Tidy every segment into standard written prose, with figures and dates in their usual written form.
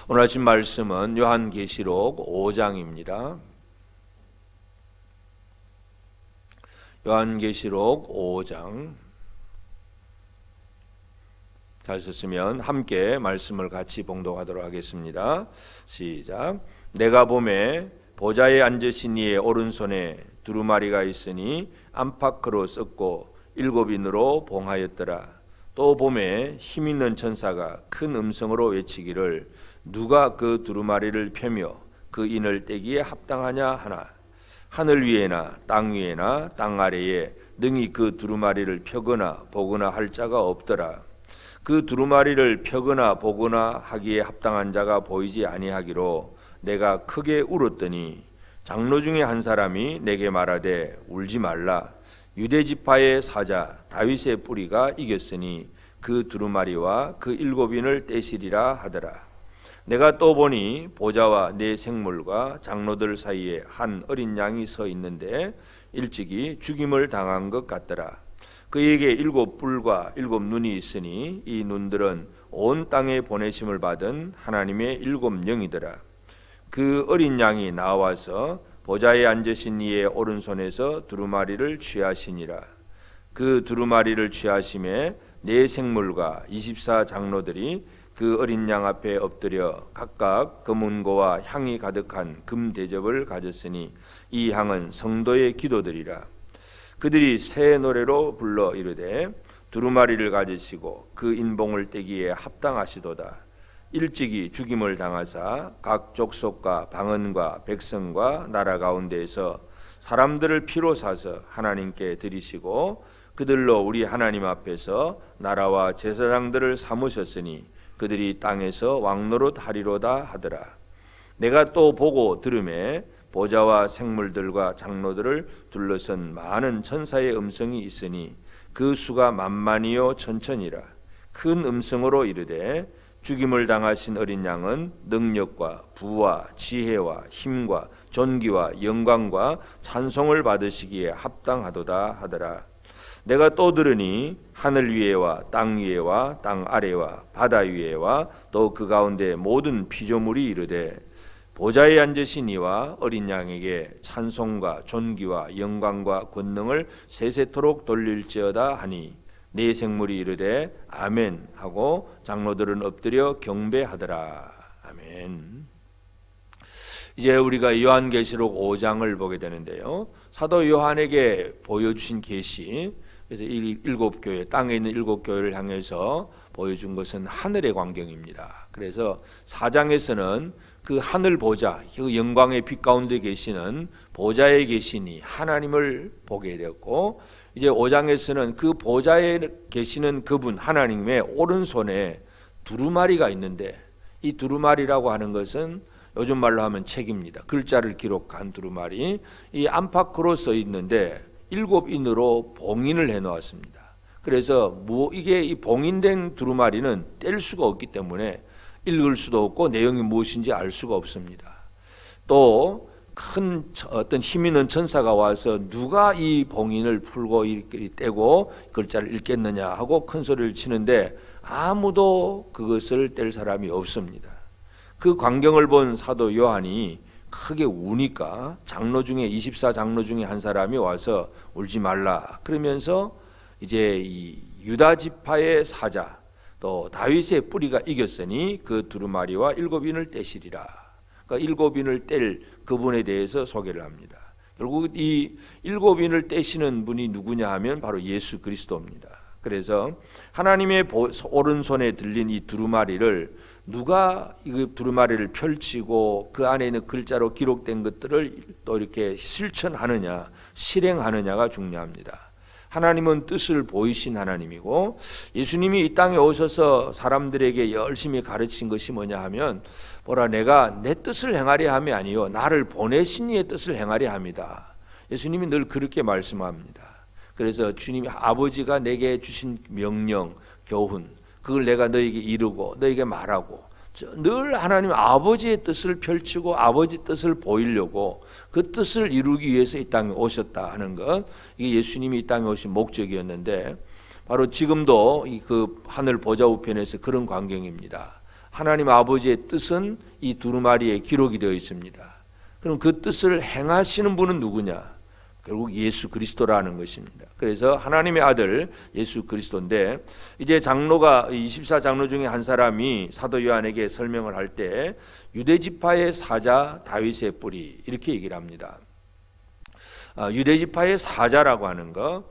오늘 아침 말씀은 요한계시록 5장입니다. 요한계시록 5장 잘 썼으면 함께 말씀을 같이 봉독하도록 하겠습니다. 시작. 내가 보매 보좌에 앉으신 이의 오른손에 두루마리가 있으니 안팎으로 썩고 7인으로 봉하였더라. 또 보매 힘있는 천사가 큰 음성으로 외치기를 누가 그 두루마리를 펴며 그 인을 떼기에 합당하냐 하나. 하늘 위에나 땅 위에나 땅 아래에 능히 그 두루마리를 펴거나 보거나 할 자가 없더라. 그 두루마리를 펴거나 보거나 하기에 합당한 자가 보이지 아니하기로 내가 크게 울었더니 장로 중에 한 사람이 내게 말하되 울지 말라. 유대 지파의 사자 다윗의 뿌리가 이겼으니 그 두루마리와 그 7인을 떼시리라 하더라. 내가 또 보니 보좌와 네 생물과 장로들 사이에 한 어린 양이 서 있는데 일찍이 죽임을 당한 것 같더라. 그에게 7뿔과 7눈이 있으니 이 눈들은 온 땅에 보내심을 받은 하나님의 7영이더라. 그 어린 양이 나와서 보좌에 앉으신 이의 오른손에서 두루마리를 취하시니라. 그 두루마리를 취하심에 네 생물과 24 장로들이 그 어린 양 앞에 엎드려 각각 금은고와 향이 가득한 금 대접을 가졌으니 이 향은 성도의 기도들이라. 그들이 새 노래로 불러 이르되 두루마리를 가지시고 그 인봉을 떼기에 합당하시도다. 일찍이 죽임을 당하사 각 족속과 방언과 백성과 나라 가운데에서 사람들을 피로 사서 하나님께 드리시고 그들로 우리 하나님 앞에서 나라와 제사장들을 삼으셨으니 그들이 땅에서 왕노릇 하리로다 하더라. 내가 또 보고 들음에 보좌와 생물들과 장로들을 둘러선 많은 천사의 음성이 있으니 그 수가 만만이요 천천이라. 큰 음성으로 이르되 죽임을 당하신 어린 양은 능력과 부와 지혜와 힘과 존귀와 영광과 찬송을 받으시기에 합당하도다 하더라. 내가 또 들으니 하늘 위에와 땅 위에와 땅 아래와 바다 위에와 또 그 가운데 모든 피조물이 이르되 보좌에 앉으신 이와 어린 양에게 찬송과 존귀와 영광과 권능을 세세토록 돌릴지어다 하니 네 생물이 이르되 아멘 하고 장로들은 엎드려 경배하더라. 아멘. 이제 우리가 요한계시록 5장을 보게 되는데요. 사도 요한에게 보여주신 계시, 그래서 7교회, 땅에 있는 7교회를 향해서 보여준 것은 하늘의 광경입니다. 그래서 4장에서는 그 하늘 보좌, 그 영광의 빛 가운데 계시는 보좌에 계시니 하나님을 보게 되었고, 이제 5장에서는 그 보좌에 계시는 그분 하나님의 오른손에 두루마리가 있는데, 이 두루마리라고 하는 것은 요즘 말로 하면 책입니다. 글자를 기록한 두루마리, 이 안팎으로 써 있는데 7인으로 봉인을 해 놓았습니다. 그래서 이게 이 봉인된 두루마리는 뗄 수가 없기 때문에 읽을 수도 없고 내용이 무엇인지 알 수가 없습니다. 또 큰 어떤 힘 있는 천사가 와서 누가 이 봉인을 풀고 이렇게 떼고 글자를 읽겠느냐 하고 큰 소리를 치는데 아무도 그것을 뗄 사람이 없습니다. 그 광경을 본 사도 요한이 크게 우니까 장로 중에 24 장로 중에 한 사람이 와서 울지 말라 그러면서 이제 이 유다 지파의 사자 또 다윗의 뿌리가 이겼으니 그 두루마리와 7인을 떼시리라. 그러니까 7인을 뗄 그분에 대해서 소개를 합니다. 결국 이 7인을 떼시는 분이 누구냐 하면 바로 예수 그리스도입니다. 그래서 하나님의 오른손에 들린 이 두루마리를 누가 이 두루마리를 펼치고 그 안에 있는 글자로 기록된 것들을 또 이렇게 실천하느냐, 실행하느냐가 중요합니다. 하나님은 뜻을 보이신 하나님이고 예수님이 이 땅에 오셔서 사람들에게 열심히 가르친 것이 뭐냐 하면 내가 내 뜻을 행하려 함이 아니요 나를 보내신 이의 뜻을 행하려 합니다. 예수님이 늘 그렇게 말씀합니다. 그래서 주님이 아버지가 내게 주신 명령, 교훈 그걸 내가 너에게 이루고 너에게 말하고 늘 하나님 아버지의 뜻을 펼치고 아버지 뜻을 보이려고 그 뜻을 이루기 위해서 이 땅에 오셨다 하는 것, 이게 예수님이 이 땅에 오신 목적이었는데 바로 지금도 그 하늘 보좌 우편에서 그런 광경입니다. 하나님 아버지의 뜻은 이 두루마리에 기록이 되어 있습니다. 그럼 그 뜻을 행하시는 분은 누구냐? 결국 예수 그리스도라는 것입니다. 그래서 하나님의 아들 예수 그리스도인데, 이제 장로가 24장로 중에 한 사람이 사도 요한에게 설명을 할 때 유대 지파의 사자 다윗의 뿌리 이렇게 얘기를 합니다. 유대 지파의 사자라고 하는 거,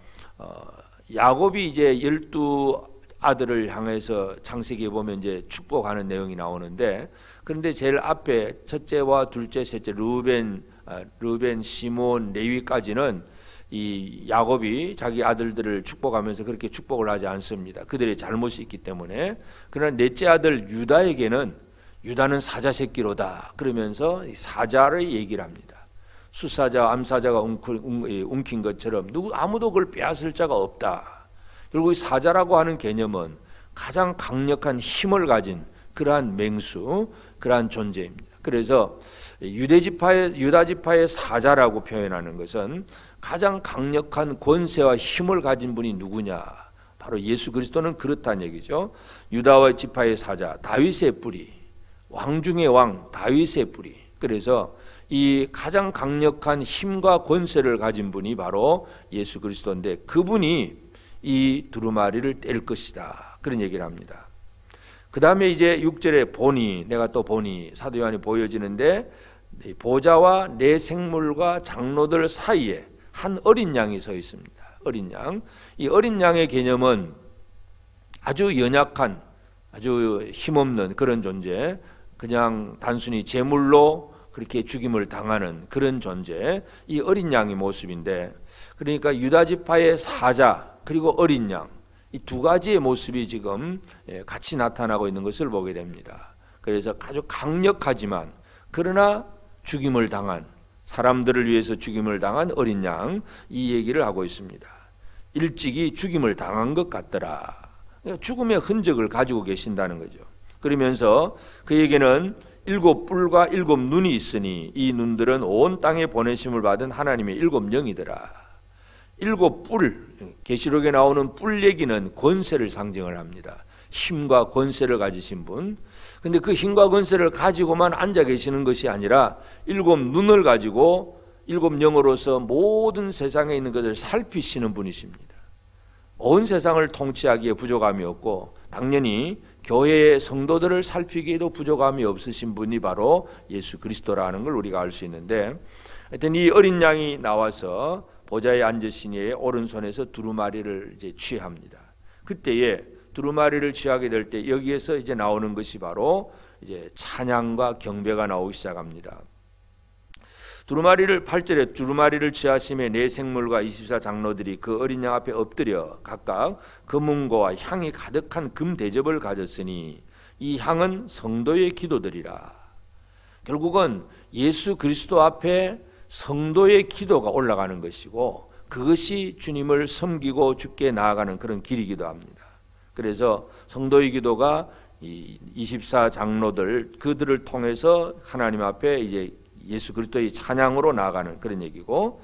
야곱이 이제 12 아들을 향해서 창세기에 보면 이제 축복하는 내용이 나오는데, 그런데 제일 앞에 첫째와 둘째, 셋째 르벤, 시몬, 레위까지는 이 야곱이 자기 아들들을 축복하면서 그렇게 축복을 하지 않습니다. 그들의 잘못이 있기 때문에. 그러나 넷째 아들 유다에게는 유다는 사자 새끼로다 그러면서 사자를 얘기를 합니다. 수사자, 암사자가 움킨 것처럼 아무도 그걸 빼앗을 자가 없다. 결국 사자라고 하는 개념은 가장 강력한 힘을 가진 그러한 맹수, 그러한 존재입니다. 그래서 유다 지파의 사자라고 표현하는 것은 가장 강력한 권세와 힘을 가진 분이 누구냐? 바로 예수 그리스도는 그렇다는 얘기죠. 유다와 지파의 사자, 다윗의 뿌리, 왕 중의 왕, 다윗의 뿌리. 그래서 이 가장 강력한 힘과 권세를 가진 분이 바로 예수 그리스도인데, 그분이 이 두루마리를 뗄 것이다, 그런 얘기를 합니다. 그 다음에 이제 6절에 보니, 내가 또 보니, 사도 요한이 보여지는데, 보좌와 내 생물과 장로들 사이에 한 어린 양이 서 있습니다. 어린 양. 이 어린 양의 개념은 아주 연약한, 아주 힘없는 그런 존재, 그냥 단순히 제물로 그렇게 죽임을 당하는 그런 존재, 이 어린 양의 모습인데, 그러니까 유다 지파의 사자 그리고 어린 양, 이 두 가지의 모습이 지금 같이 나타나고 있는 것을 보게 됩니다. 그래서 아주 강력하지만 그러나 죽임을 당한, 사람들을 위해서 죽임을 당한 어린 양, 이 얘기를 하고 있습니다. 일찍이 죽임을 당한 것 같더라. 죽음의 흔적을 가지고 계신다는 거죠. 그러면서 그에게는 7 뿔과 7 눈이 있으니 이 눈들은 온 땅에 보내심을 받은 하나님의 7 영이더라. 7 뿔, 계시록에 나오는 뿔 얘기는 권세를 상징을 합니다. 힘과 권세를 가지신 분. 근데 그 힘과 권세를 가지고만 앉아 계시는 것이 아니라 7 눈을 가지고 7 영으로서 모든 세상에 있는 것을 살피시는 분이십니다. 온 세상을 통치하기에 부족함이 없고, 당연히 교회의 성도들을 살피기에도 부족함이 없으신 분이 바로 예수 그리스도라는 걸 우리가 알 수 있는데, 하여튼 이 어린 양이 나와서 보좌에 앉으신 이의 오른손에서 두루마리를 이제 취합니다. 그때에 두루마리를 취하게 될 때 여기에서 이제 나오는 것이 바로 이제 찬양과 경배가 나오기 시작합니다. 두루마리를 8절에 두루마리를 취하심에 네 생물과 24장로들이 그 어린 양 앞에 엎드려 각각 금은고와 향이 가득한 금 대접을 가졌으니 이 향은 성도의 기도들이라. 결국은 예수 그리스도 앞에 성도의 기도가 올라가는 것이고, 그것이 주님을 섬기고 주께 나아가는 그런 길이기도 합니다. 그래서 성도의 기도가 이 24장로들 그들을 통해서 하나님 앞에 이제 예수 그리스도의 찬양으로 나아가는 그런 얘기고,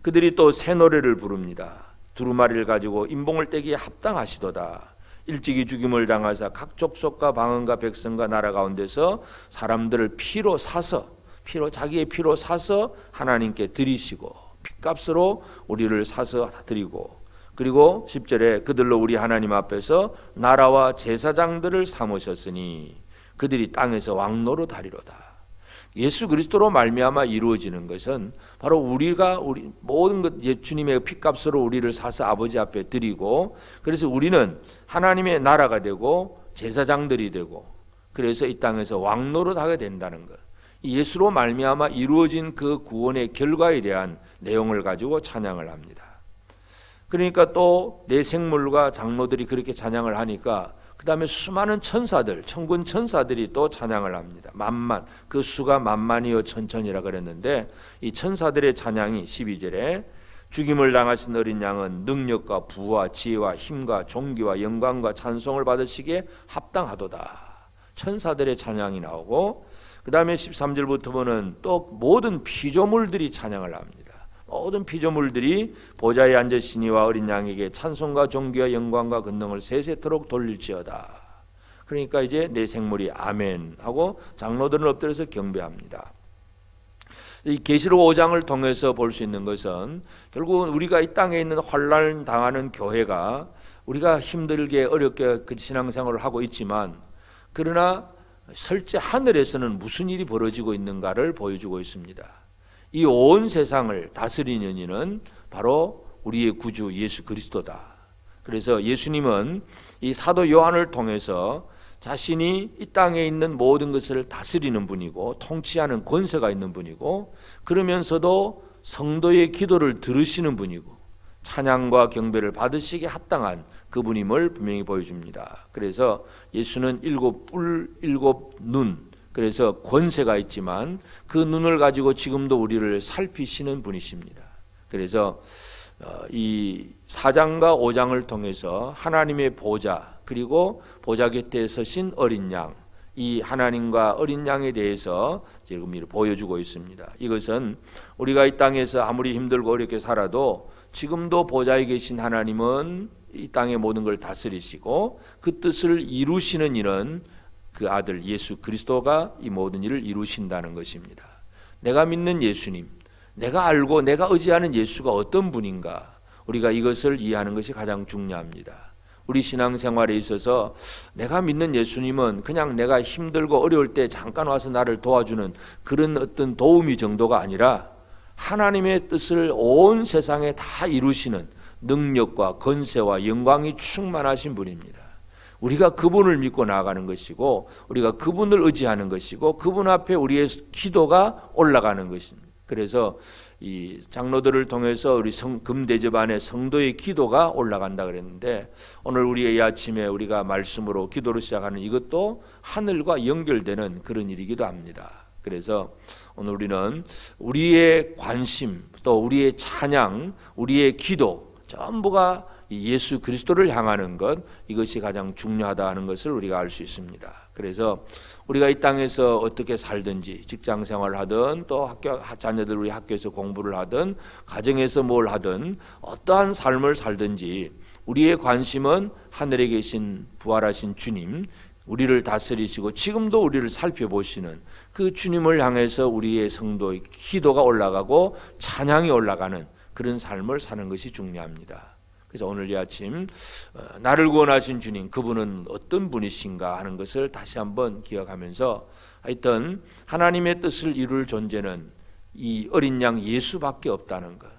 그들이 또 새 노래를 부릅니다. 두루마리를 가지고 인봉을 떼기에 합당하시도다. 일찍이 죽임을 당하사 각 족속과 방언과 백성과 나라 가운데서 사람들을 자기의 피로 사서 하나님께 드리시고, 핏값으로 우리를 사서 드리고, 그리고 10절에 그들로 우리 하나님 앞에서 나라와 제사장들을 삼으셨으니 그들이 땅에서 왕노로 다리로다. 예수 그리스도로 말미암아 이루어지는 것은 바로 우리 모든 것 주님의 핏값으로 우리를 사서 아버지 앞에 드리고, 그래서 우리는 하나님의 나라가 되고 제사장들이 되고, 그래서 이 땅에서 왕노릇 하게 된다는 것. 예수로 말미암아 이루어진 그 구원의 결과에 대한 내용을 가지고 찬양을 합니다. 그러니까 또 내 생물과 장로들이 그렇게 찬양을 하니까 그 다음에 수많은 천사들, 천군 천사들이 또 찬양을 합니다. 만만, 그 수가 만만이요 천천이라 그랬는데, 이 천사들의 찬양이 12절에 죽임을 당하신 어린 양은 능력과 부와 지혜와 힘과 존귀와 영광과 찬송을 받으시기에 합당하도다. 천사들의 찬양이 나오고, 그 다음에 13절부터 보면 또 모든 피조물들이 찬양을 합니다. 모든 피조물들이 보좌에 앉으시니와 어린 양에게 찬송과 존귀와 영광과 권능을 세세토록 돌릴지어다. 그러니까 이제 내 생물이 아멘 하고 장로들은 엎드려서 경배합니다. 이 계시록 5장을 통해서 볼 수 있는 것은 결국은 우리가 이 땅에 있는 환난 당하는 교회가 우리가 힘들게 어렵게 그 신앙생활을 하고 있지만 그러나 실제 하늘에서는 무슨 일이 벌어지고 있는가를 보여주고 있습니다. 이 온 세상을 다스리는 이는 바로 우리의 구주 예수 그리스도다. 그래서 예수님은 이 사도 요한을 통해서 자신이 이 땅에 있는 모든 것을 다스리는 분이고 통치하는 권세가 있는 분이고 그러면서도 성도의 기도를 들으시는 분이고 찬양과 경배를 받으시기에 합당한 그분임을 분명히 보여줍니다. 그래서 예수는 일곱 뿔 일곱 눈, 그래서 권세가 있지만 그 눈을 가지고 지금도 우리를 살피시는 분이십니다. 그래서 이 4장과 5장을 통해서 하나님의 보좌 그리고 보좌 곁에 서신 어린 양, 이 하나님과 어린 양에 대해서 지금 보여주고 있습니다. 이것은 우리가 이 땅에서 아무리 힘들고 어렵게 살아도 지금도 보좌에 계신 하나님은 이 땅의 모든 걸 다스리시고 그 뜻을 이루시는 일은 그 아들 예수 그리스도가 이 모든 일을 이루신다는 것입니다. 내가 믿는 예수님, 내가 알고 내가 의지하는 예수가 어떤 분인가, 우리가 이것을 이해하는 것이 가장 중요합니다. 우리 신앙생활에 있어서 내가 믿는 예수님은 그냥 내가 힘들고 어려울 때 잠깐 와서 나를 도와주는 그런 어떤 도우미 정도가 아니라 하나님의 뜻을 온 세상에 다 이루시는 능력과 권세와 영광이 충만하신 분입니다. 우리가 그분을 믿고 나아가는 것이고 우리가 그분을 의지하는 것이고 그분 앞에 우리의 기도가 올라가는 것입니다. 그래서 이 장로들을 통해서 우리 금대접 안에 성도의 기도가 올라간다 그랬는데 오늘 우리의 이 아침에 우리가 말씀으로 기도로 시작하는 이것도 하늘과 연결되는 그런 일이기도 합니다. 그래서 오늘 우리는 우리의 관심 또 우리의 찬양 우리의 기도 전부가 예수 그리스도를 향하는 것, 이것이 가장 중요하다는 것을 우리가 알 수 있습니다. 그래서 우리가 이 땅에서 어떻게 살든지 직장 생활을 하든 또 자녀들 우리 학교에서 공부를 하든 가정에서 뭘 하든 어떠한 삶을 살든지 우리의 관심은 하늘에 계신 부활하신 주님, 우리를 다스리시고 지금도 우리를 살펴보시는 그 주님을 향해서 우리의 성도의 기도가 올라가고 찬양이 올라가는 그런 삶을 사는 것이 중요합니다. 그래서 오늘 이 아침 나를 구원하신 주님, 그분은 어떤 분이신가 하는 것을 다시 한번 기억하면서 하여튼 하나님의 뜻을 이룰 존재는 이 어린 양 예수밖에 없다는 것,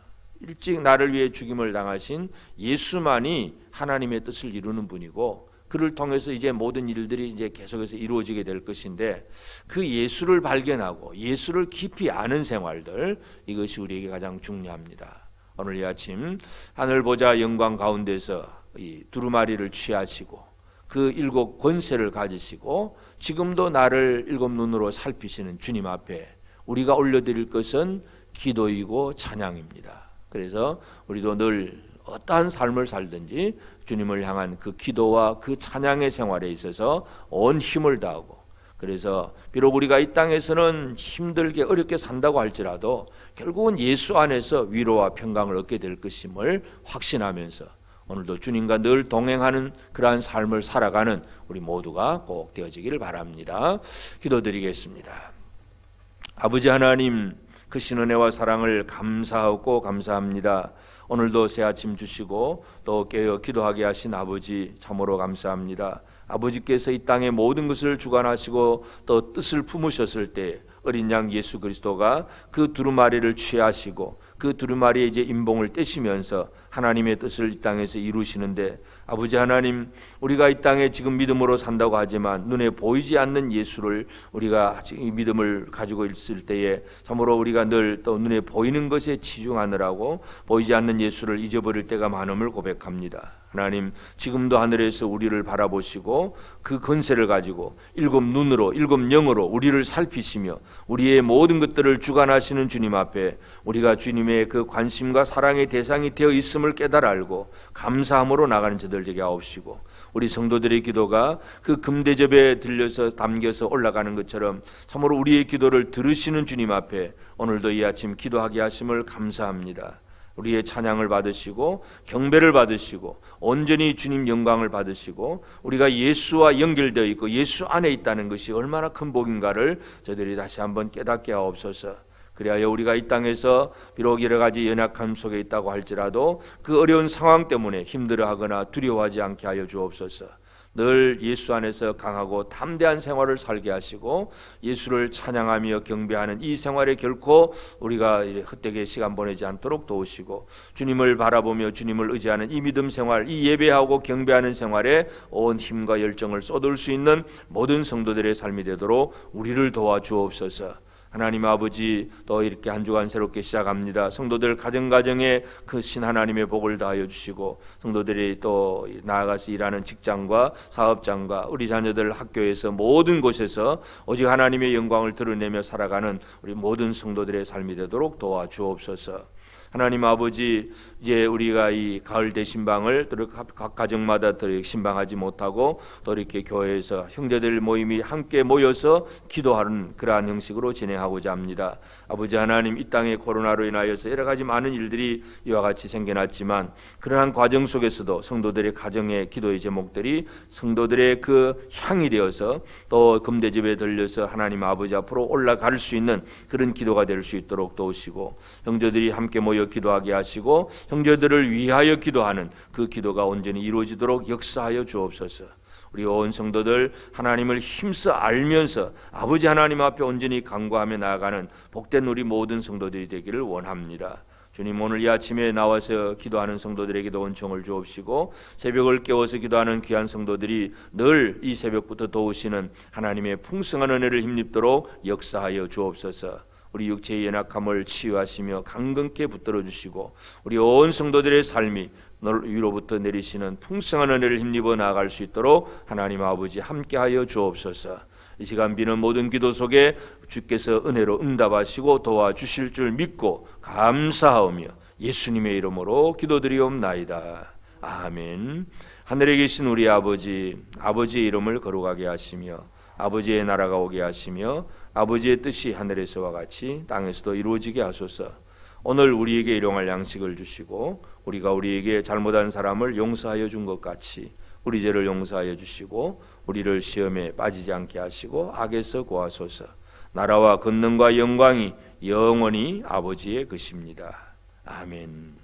일찍 나를 위해 죽임을 당하신 예수만이 하나님의 뜻을 이루는 분이고 그를 통해서 이제 모든 일들이 이제 계속해서 이루어지게 될 것인데 그 예수를 발견하고 예수를 깊이 아는 생활들, 이것이 우리에게 가장 중요합니다. 오늘 이 아침 하늘 보좌 영광 가운데서 이 두루마리를 취하시고 그 일곱 권세를 가지시고 지금도 나를 일곱 눈으로 살피시는 주님 앞에 우리가 올려드릴 것은 기도이고 찬양입니다. 그래서 우리도 늘 어떠한 삶을 살든지 주님을 향한 그 기도와 그 찬양의 생활에 있어서 온 힘을 다하고, 그래서 비록 우리가 이 땅에서는 힘들게 어렵게 산다고 할지라도 결국은 예수 안에서 위로와 평강을 얻게 될 것임을 확신하면서 오늘도 주님과 늘 동행하는 그러한 삶을 살아가는 우리 모두가 꼭 되어지기를 바랍니다. 기도드리겠습니다. 아버지 하나님, 그 신은혜와 사랑을 감사하고 감사합니다. 오늘도 새 아침 주시고 또 깨어 기도하게 하신 아버지 참으로 감사합니다. 아버지께서 이 땅의 모든 것을 주관하시고 또 뜻을 품으셨을 때 어린 양 예수 그리스도가 그 두루마리를 취하시고 그 두루마리에 이제 임봉을 떼시면서 하나님의 뜻을 이 땅에서 이루시는데, 아버지 하나님, 우리가 이 땅에 지금 믿음으로 산다고 하지만 눈에 보이지 않는 예수를 우리가 이 믿음을 가지고 있을 때에 참으로 우리가 늘 또 눈에 보이는 것에 치중하느라고 보이지 않는 예수를 잊어버릴 때가 많음을 고백합니다. 하나님, 지금도 하늘에서 우리를 바라보시고 그 권세를 가지고 일곱 눈으로 일곱 영으로 우리를 살피시며 우리의 모든 것들을 주관하시는 주님 앞에 우리가 주님의 그 관심과 사랑의 대상이 되어 있음을 깨달아 알고 감사함으로 나가는 저들 되게 하옵시고, 우리 성도들의 기도가 그 금대접에 들려서 담겨서 올라가는 것처럼 참으로 우리의 기도를 들으시는 주님 앞에 오늘도 이 아침 기도하게 하심을 감사합니다. 우리의 찬양을 받으시고 경배를 받으시고 온전히 주님 영광을 받으시고 우리가 예수와 연결되어 있고 예수 안에 있다는 것이 얼마나 큰 복인가를 저희들이 다시 한번 깨닫게 하옵소서. 그리하여 우리가 이 땅에서 비록 여러 가지 연약함 속에 있다고 할지라도 그 어려운 상황 때문에 힘들어하거나 두려워하지 않게 하여 주옵소서. 늘 예수 안에서 강하고 담대한 생활을 살게 하시고 예수를 찬양하며 경배하는 이 생활에 결코 우리가 헛되게 시간 보내지 않도록 도우시고 주님을 바라보며 주님을 의지하는 이 믿음 생활, 이 예배하고 경배하는 생활에 온 힘과 열정을 쏟을 수 있는 모든 성도들의 삶이 되도록 우리를 도와주옵소서. 하나님 아버지, 또 이렇게 한 주간 새롭게 시작합니다. 성도들 가정가정에 그 신 하나님의 복을 다하여 주시고 성도들이 또 나아가서 일하는 직장과 사업장과 우리 자녀들 학교에서 모든 곳에서 오직 하나님의 영광을 드러내며 살아가는 우리 모든 성도들의 삶이 되도록 도와주옵소서. 하나님 아버지, 이제 우리가 이 가을 대신방을 각 가정마다 신방하지 못하고 또 이렇게 교회에서 형제들 모임이 함께 모여서 기도하는 그러한 형식으로 진행하고자 합니다. 아버지 하나님, 이 땅에 코로나로 인하여서 여러 가지 많은 일들이 이와 같이 생겨났지만 그러한 과정 속에서도 성도들의 가정의 기도의 제목들이 성도들의 그 향이 되어서 또 금대접에 들려서 하나님 아버지 앞으로 올라갈 수 있는 그런 기도가 될 수 있도록 도우시고 형제들이 함께 모여 기도하게 하시고 형제들을 위하여 기도하는 그 기도가 온전히 이루어지도록 역사하여 주옵소서. 우리 온 성도들 하나님을 힘써 알면서 아버지 하나님 앞에 온전히 간구하며 나아가는 복된 우리 모든 성도들이 되기를 원합니다. 주님, 오늘 이 아침에 나와서 기도하는 성도들에게도 은총을 주옵시고 새벽을 깨워서 기도하는 귀한 성도들이 늘 이 새벽부터 도우시는 하나님의 풍성한 은혜를 힘입도록 역사하여 주옵소서. 우리 육체의 연약함을 치유하시며 강건케 붙들어 주시고 우리 온 성도들의 삶이 너 위로부터 내리시는 풍성한 은혜를 힘입어 나아갈 수 있도록 하나님 아버지 함께하여 주옵소서. 이 시간 비는 모든 기도 속에 주께서 은혜로 응답하시고 도와주실 줄 믿고 감사하오며 예수님의 이름으로 기도드리옵나이다. 아멘. 하늘에 계신 우리 아버지, 아버지의 이름을 거룩하게 하시며 아버지의 나라가 오게 하시며 아버지의 뜻이 하늘에서와 같이 땅에서도 이루어지게 하소서. 오늘 우리에게 일용할 양식을 주시고 우리가 우리에게 잘못한 사람을 용서하여 준 것 같이 우리 죄를 용서하여 주시고 우리를 시험에 빠지지 않게 하시고 악에서 구하소서. 나라와 권능과 영광이 영원히 아버지의 것입니다. 아멘.